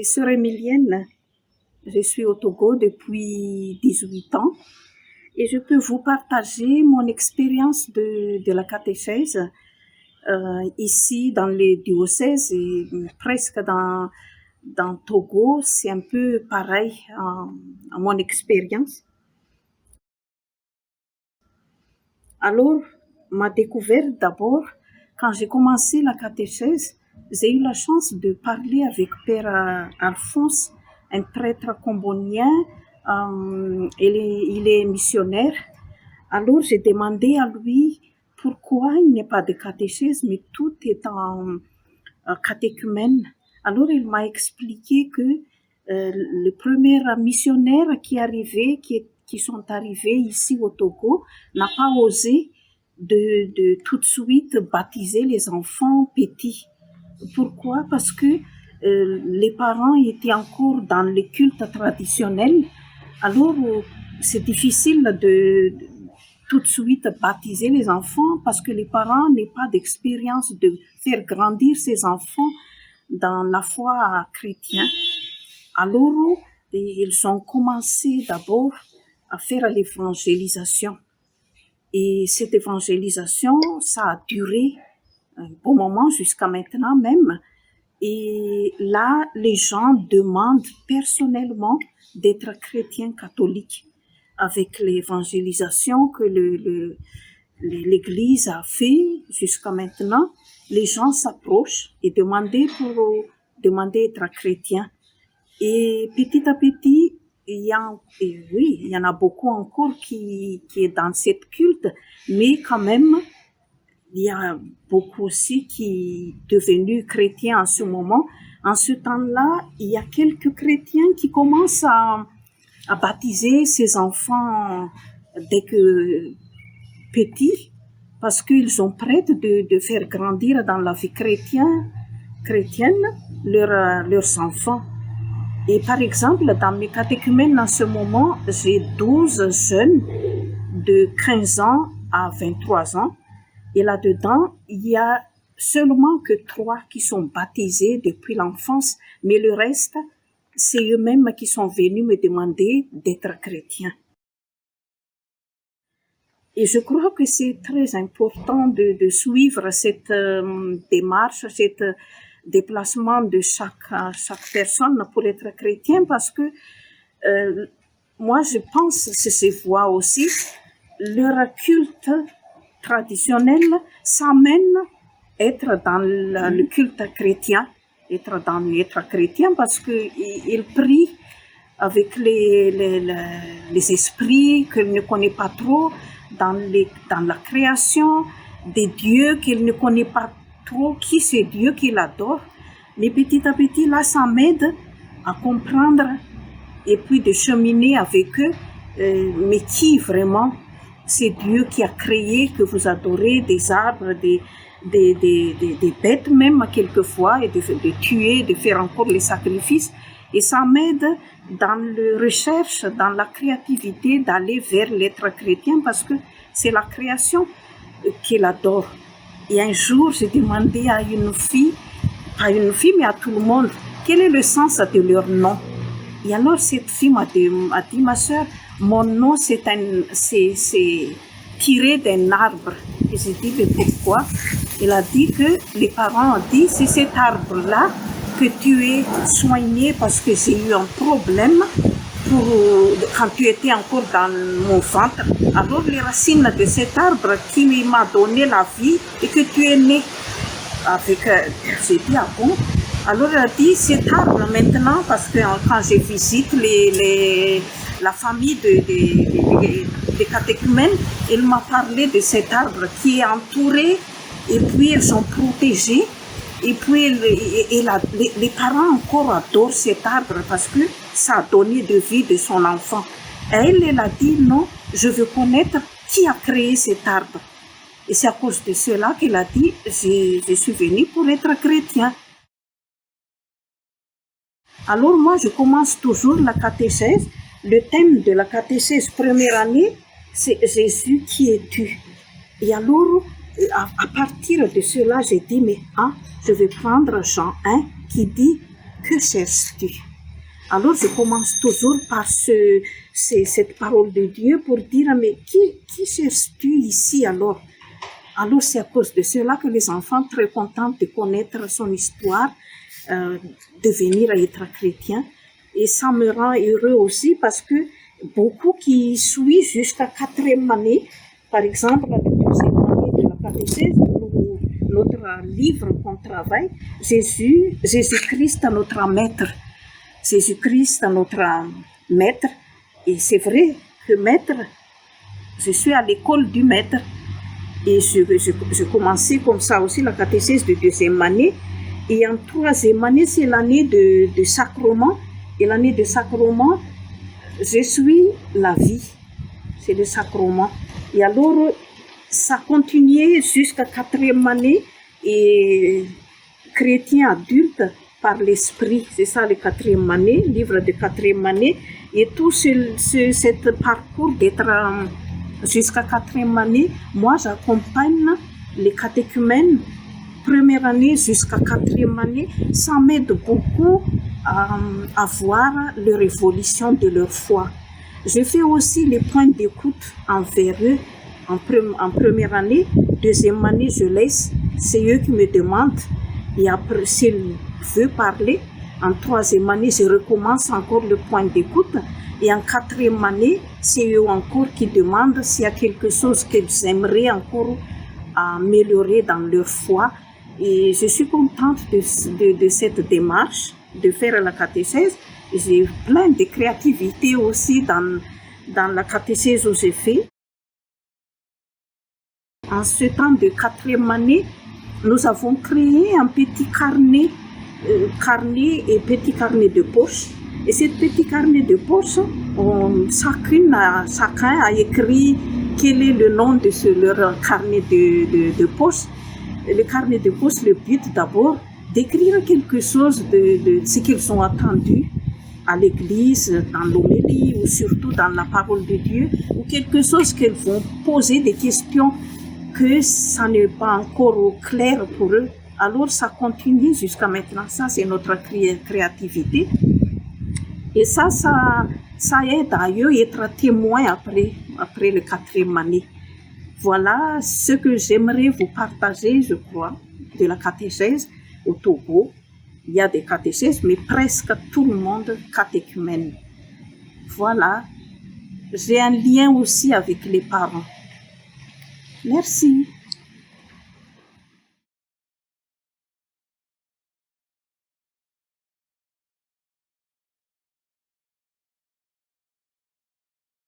c'est Sœur Emilienne. Je suis au Togo depuis 18 ans et je peux vous partager mon expérience de la catéchèse ici dans les diocèses et presque dans Togo. C'est un peu pareil à mon expérience. Alors, ma découverte d'abord, quand j'ai commencé la catéchèse, j'ai eu la chance de parler avec Père Alphonse, un prêtre combonien. Il est missionnaire. Alors, j'ai demandé à lui pourquoi il n'y a pas de catéchèse, mais tout est en catéchumène. Alors, il m'a expliqué que les premiers missionnaires qui sont arrivés ici au Togo n'a pas osé de tout de suite baptiser les enfants petits. Pourquoi? Parce que les parents étaient encore dans les cultes traditionnels. Alors, c'est difficile de tout de suite baptiser les enfants parce que les parents n'ont pas d'expérience de faire grandir ces enfants dans la foi chrétienne. Alors, ils ont commencé d'abord à faire l'évangélisation. Et cette évangélisation, ça a duré un bon moment jusqu'à maintenant même. Et là, les gens demandent personnellement d'être chrétiens catholiques. Avec l'évangélisation que l'Église a fait jusqu'à maintenant, les gens s'approchent et demandent d'être chrétiens. Et petit à petit, il y en a beaucoup encore qui est dans cette culte, mais quand même, il y a beaucoup aussi qui sont devenus chrétiens en ce moment. En ce temps-là, il y a quelques chrétiens qui commencent à baptiser ces enfants dès que petits, parce qu'ils sont prêts de faire grandir dans la vie chrétienne leurs enfants. Et par exemple, dans mes catéchumènes en ce moment, j'ai 12 jeunes de 15 ans à 23 ans. Et là-dedans, il y a seulement que 3 qui sont baptisés depuis l'enfance, mais le reste, c'est eux-mêmes qui sont venus me demander d'être chrétiens. Et je crois que c'est très important de suivre cette démarche, cet déplacement de chaque personne pour être chrétien, parce que moi, je pense que se voit aussi, leur culte traditionnel s'amène à être dans le culte chrétien, être chrétien parce qu'il prie avec les esprits qu'il ne connaît pas trop, dans la création des dieux qu'il ne connaît pas trop, qui c'est Dieu qu'il adore. Mais petit à petit, là, ça m'aide à comprendre et puis de cheminer avec eux, mais qui vraiment c'est Dieu qui a créé, que vous adorez, des arbres, des bêtes même quelquefois, et de tuer, de faire encore les sacrifices. Et ça m'aide dans la recherche, dans la créativité, d'aller vers l'être chrétien, parce que c'est la création qu'il adore. Et un jour, j'ai demandé à une fille, mais à tout le monde, quel est le sens de leur nom? Et alors, cette fille m'a dit, ma sœur, mon nom, c'est tiré d'un arbre. Et j'ai dit, mais pourquoi? Elle a dit que les parents ont dit, c'est cet arbre-là que tu es soigné parce que j'ai eu un problème quand tu étais encore dans mon ventre. Alors, les racines de cet arbre qui m'a donné la vie et que tu es né avec, j'ai dit, ah bon? Alors, elle a dit, cet arbre maintenant, parce que quand je visite la famille des catéchumènes, elle m'a parlé de cet arbre qui est entouré et puis ils sont protégés. Et puis les parents encore adorent cet arbre parce que ça a donné de vie de son enfant. Et elle a dit, non, je veux connaître qui a créé cet arbre. Et c'est à cause de cela qu'elle a dit, je suis venue pour être chrétien. Alors moi, je commence toujours la catéchèse. Le thème de la catéchèse première année, c'est Jésus, qui es-tu? Et alors, à partir de cela, j'ai dit, mais je vais prendre Jean 1 qui dit, que cherches-tu? Alors je commence toujours par cette parole de Dieu pour dire, mais qui cherches-tu ici alors? Alors c'est à cause de cela que les enfants, très contents de connaître son histoire, de venir à être chrétiens. Et ça me rend heureux aussi parce que beaucoup qui suivent jusqu'à 4e année, par exemple, la 2e année de la catéchèse, notre livre qu'on travaille, Jésus-Christ notre maître. Jésus-Christ notre maître. Et c'est vrai que maître, je suis à l'école du maître. Et je commençais comme ça aussi la catéchèse de 2e année. Et en 3e année, c'est l'année de sacrement. Et l'année de sacrement, je suis la vie. C'est le sacrement. Et alors, ça continuait jusqu'à 4e année. Et chrétien adulte par l'esprit. C'est ça, le 4e année, livre de 4e année. Et tout ce parcours d'être jusqu'à 4e année, moi, j'accompagne les catéchumènes, 1re année jusqu'à 4e année. Ça m'aide beaucoup à voir leur évolution de leur foi. Je fais aussi les points d'écoute envers eux en 1re année. 2e année, je laisse. C'est eux qui me demandent. Et après, s'ils veulent parler, en 3e année, je recommence encore le point d'écoute. Et en 4e année, c'est eux encore qui demandent s'il y a quelque chose qu'ils aimeraient encore améliorer dans leur foi. Et je suis contente de cette démarche, de faire la catéchèse. J'ai plein de créativité aussi dans la catéchèse où j'ai fait. En ce temps de 4e année, nous avons créé un petit carnet et petit carnet de poche. Et ce petit carnet de poche, chacun a écrit quel est le nom de leur carnet de poche. Le carnet de poche, le but d'abord, d'écrire quelque chose de ce qu'ils ont entendu à l'église, dans l'homélie ou surtout dans la parole de Dieu, ou quelque chose qu'ils vont poser des questions que ça n'est pas encore clair pour eux. Alors ça continue jusqu'à maintenant. Ça, c'est notre créativité. Et ça aide à eux être témoins après le 4e année. Voilà ce que j'aimerais vous partager, je crois, de la catéchèse au Togo. Il y a des catéchèses, mais presque tout le monde catéchumène. Voilà. J'ai un lien aussi avec les parents. Merci.